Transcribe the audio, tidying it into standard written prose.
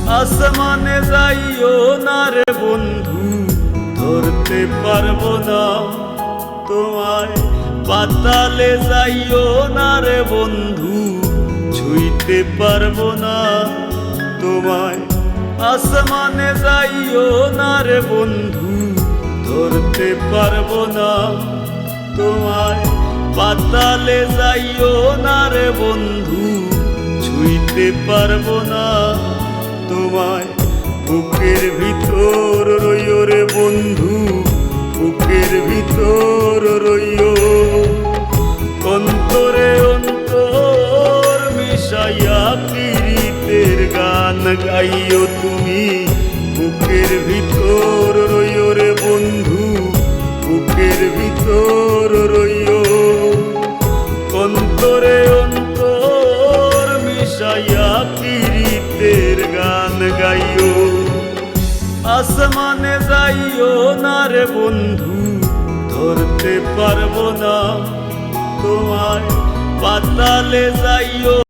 আসমানে যাইও না রে বন্ধু, ধরতে পারবো না তোমায়। পাতালে যাইও না রে বন্ধু, ছুঁইতে পারবো না তোমায়। আসমানে যাইও না রে বন্ধু, ধরতে পারবো না তোমায়। পাতালে যাইও না রে বন্ধু, ছুঁইতে পারবো না তোমায়। বুকের ভিতর রইও রে বন্ধু, বুকের ভিতর রইও। অন্তরে অন্তর মিশাইয়া পীড়িতের গান গাইও তুমি। বুকের ভিতর রইও রে বন্ধু, বুকের ভিতর রইও। অন্তরে অন্তর মিশাইয়া পীড়িতের গান গাইও। আসমানে যাইও না রে বন্ধু, ধরতে পারবো না তোমায়। পাতালে যাইও